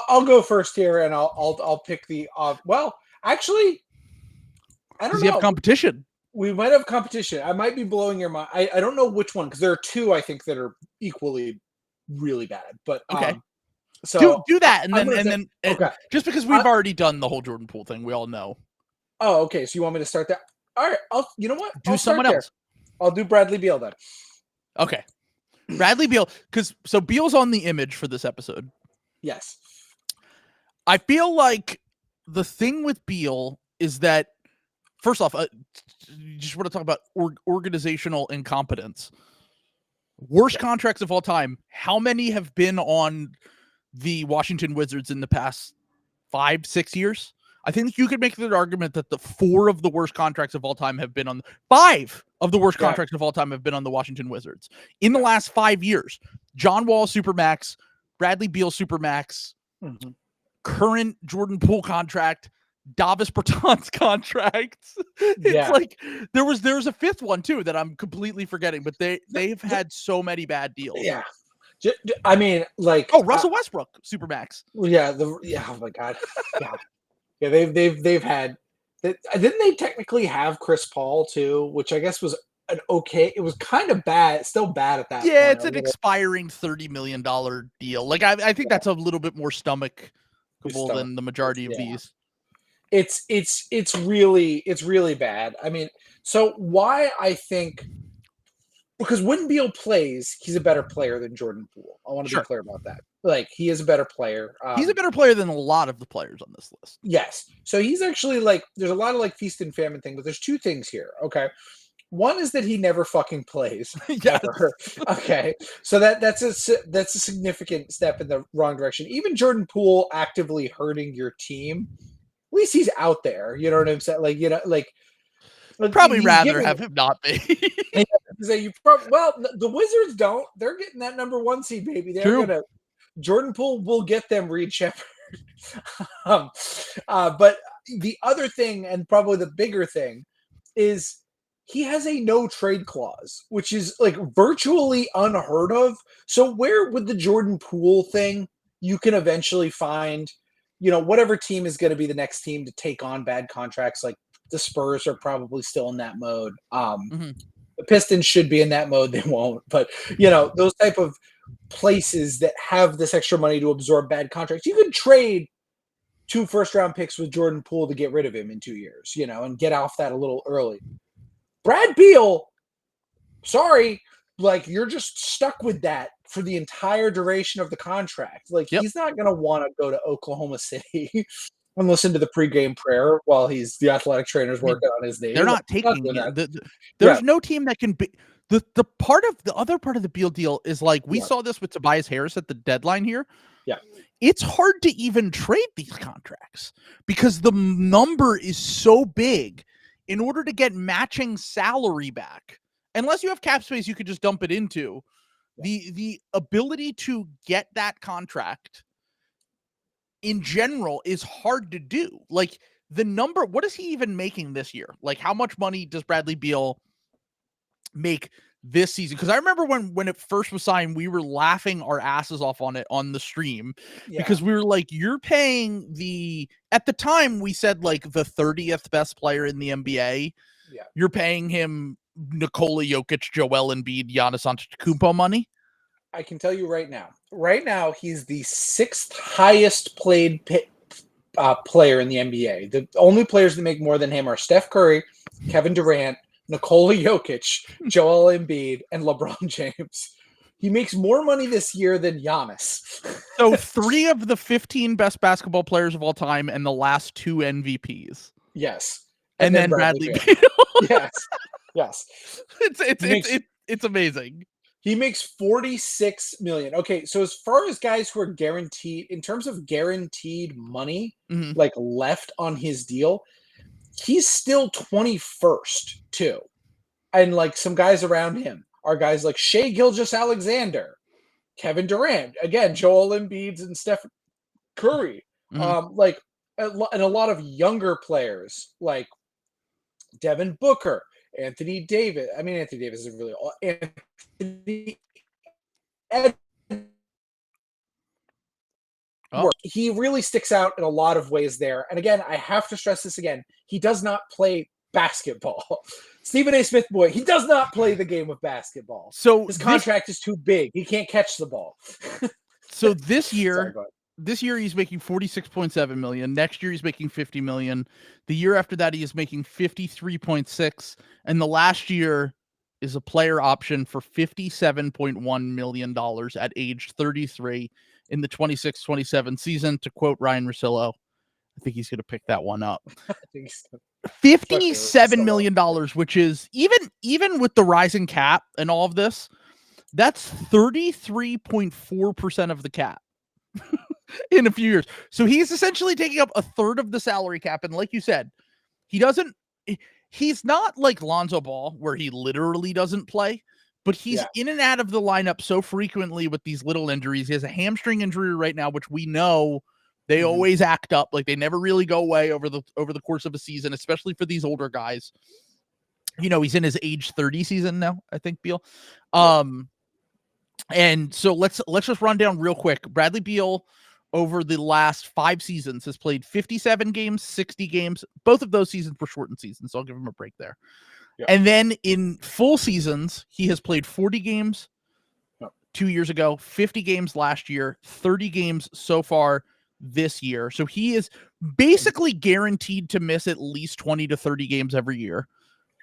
I'll go first here, and I'll pick the. Well, actually, I don't Because know. you have competition. We might have competition. I might be blowing your mind. I don't know which one because there are two I think that are equally really bad. But Okay. so do that, and I'm then okay. Just because we've already done the whole Jordan Poole thing, we all know. Oh, okay. So you want me to start that? All right. You know what? Do someone else. I'll do Bradley Beal then. Okay. Bradley Beal, so Beal's on the image for this episode. Yes. I feel like the thing with Beal is that, first off, you just want to talk about organizational incompetence. Worst contracts of all time. How many have been on the Washington Wizards in the past 5-6 years? I think you could make the argument that the 4 of the worst contracts of all time have been on 5 of the worst contracts of all time have been on the Washington Wizards in the last 5 years. John Wall Supermax, Bradley Beal Supermax, current Jordan Poole contract, Davis Bertans contracts. It's like there was a 5th one too that I'm completely forgetting, but they've had so many bad deals. Yeah. I mean, like Russell Westbrook Supermax. Yeah. Oh my God. Yeah. Yeah, they've had. Didn't they technically have Chris Paul too? Which I guess was an okay. It was kind of bad. Still bad at that. Yeah, point. it's an expiring $30 million deal. Like I think that's a little bit more stomachable than the majority of these. It's really bad. I mean, so why I think. Because when Beal plays, he's a better player than Jordan Poole. I want to be clear about that. Like, he is a better player. He's a better player than a lot of the players on this list. Yes. So he's actually like, there's a lot of like feast and famine thing, but there's 2 things here. Okay. One is that he never fucking plays. Ever. Okay. So that's a significant step in the wrong direction. Even Jordan Poole actively hurting your team, at least he's out there. You know what I'm saying? Like, probably rather have him not be. Well, the Wizards don't. They're getting that number 1 seed, baby. Jordan Poole will get them Reed Shepherd. But the other thing, and probably the bigger thing, is he has a no trade clause, which is like virtually unheard of. So where with the Jordan Poole thing, you can eventually find, whatever team is going to be the next team to take on bad contracts. Like the Spurs are probably still in that mode. The Pistons should be in that mode. They won't. But, those type of places that have this extra money to absorb bad contracts, you could trade 2 first-round picks with Jordan Poole to get rid of him in 2 years, and get off that a little early. Brad Beal, sorry, like you're just stuck with that for the entire duration of the contract. Like he's not going to want to go to Oklahoma City and listen to the pregame prayer while the athletic trainer's working on his knee. They're not taking it. There's no team that can be the other part of the Beal deal is like we saw this with Tobias Harris at the deadline here. Yeah. It's hard to even trade these contracts because the number is so big. In order to get matching salary back, unless you have cap space you could just dump it into, the ability to get that contract in general is hard to do. Like the number, what is he even making this year? Like how much money does Bradley Beal make this season? Because I remember when it first was signed, we were laughing our asses off on it on the stream because we were like, you're paying at the time we said like the 30th best player in the NBA. Yeah. You're paying him Nikola Jokic, Joel Embiid, Giannis Antetokounmpo money. I can tell you right now. Right now, he's the 6th highest paid player in the NBA. The only players that make more than him are Steph Curry, Kevin Durant, Nikola Jokic, Joel Embiid, and LeBron James. He makes more money this year than Giannis. So 3 of the 15 best basketball players of all time and the last 2 MVPs. Yes. And then Bradley Beal. Yes. It's amazing. He makes $46 million. Okay, so as far as guys who are guaranteed, in terms of guaranteed money, like left on his deal, he's still 21st too. And like some guys around him are guys like Shai Gilgeous-Alexander, Kevin Durant, again, Joel Embiid and Steph Curry. And a lot of younger players like Devin Booker, Anthony Davis. I mean, Anthony Davis is really Anthony Oh. He really sticks out in a lot of ways there. And again, I have to stress this again. He does not play basketball. Stephen A. Smith boy, he does not play the game of basketball. So his contract is too big. He can't catch the ball. So this year, Sorry, he's making 46.7 million. Next year he's making 50 million. The year after that he is making 53.6, and the last year is a player option for $57.1 million at age 33 in the 26-27 season. To quote Ryan Russillo, I think he's going to pick that one up. I think so. $57 million, which is even with the rising cap and all of this, that's 33.4% of the cap in a few years. So he's essentially taking up a third of the salary cap. And like you said, he's not like Lonzo Ball where he literally doesn't play, but he's in and out of the lineup so frequently with these little injuries. He has a hamstring injury right now, which we know they always act up. Like they never really go away over the course of a season, especially for these older guys. You know, he's in his age 30 season now, I think, Beal. And so let's just run down real quick. Bradley Beal over the last 5 seasons has played 57 games, 60 games. Both of those seasons were shortened seasons, so I'll give him a break there. Yep. And then in full seasons, he has played 40 games 2 years ago, 50 games last year, 30 games so far this year. So he is basically guaranteed to miss at least 20 to 30 games every year,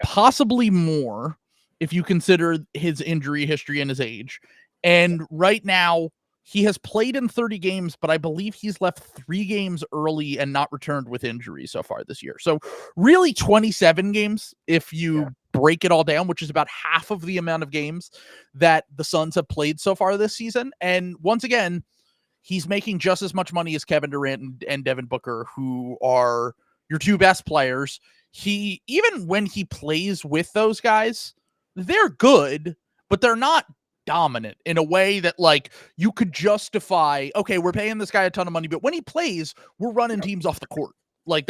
possibly more if you consider his injury history and his age. And right now, he has played in 30 games, but I believe he's left 3 games early and not returned with injury so far this year. So really 27 games if you break it all down, which is about half of the amount of games that the Suns have played so far this season. And once again, he's making just as much money as Kevin Durant and Devin Booker, who are your 2 best players. Even when he plays with those guys, they're good, but they're not dominant in a way that like you could justify, okay, we're paying this guy a ton of money, but when he plays, we're running teams off the court. Like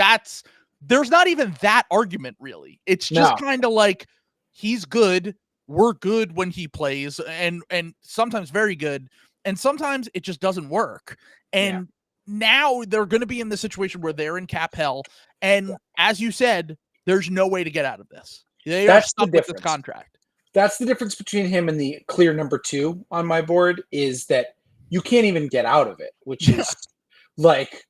there's not even that argument really. It's just kind of like he's good. We're good when he plays and sometimes very good. And sometimes it just doesn't work. And now they're going to be in the situation where they're in cap hell. And as you said, there's no way to get out of this. They are stuck with this contract. That's the difference between him and the clear number 2 on my board is that you can't even get out of it, which is like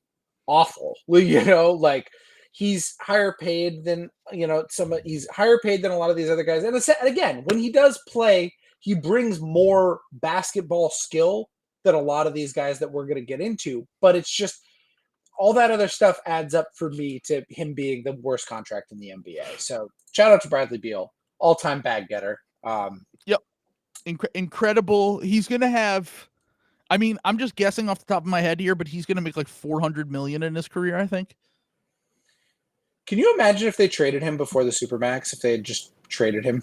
awful. You know, like he's higher paid than, he's higher paid than a lot of these other guys. And again, when he does play, he brings more basketball skill than a lot of these guys that we're going to get into. But it's just all that other stuff adds up for me to him being the worst contract in the NBA. So shout out to Bradley Beal, all-time bag getter. Incredible. He's going to have, I mean, I'm just guessing off the top of my head here, but he's going to make like $400 million in his career, I think. Can you imagine if they traded him before the Supermax, if they had just traded him?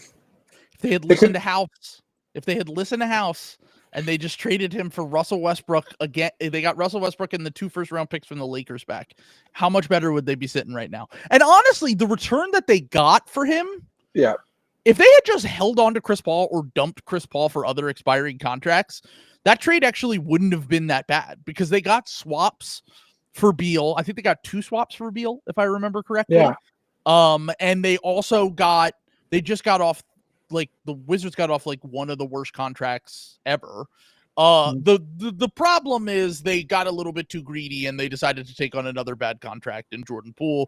If they had listened to House. If they had listened to House and they just traded him for Russell Westbrook again, they got Russell Westbrook and the 2 first-round picks from the Lakers back. How much better would they be sitting right now? And honestly, the return that they got for him, if they had just held on to Chris Paul or dumped Chris Paul for other expiring contracts, that trade actually wouldn't have been that bad because they got swaps for Beal. I think they got 2 swaps for Beal, if I remember correctly. And they also just got off, like the Wizards got off like one of the worst contracts ever. The problem is they got a little bit too greedy and they decided to take on another bad contract in Jordan Poole,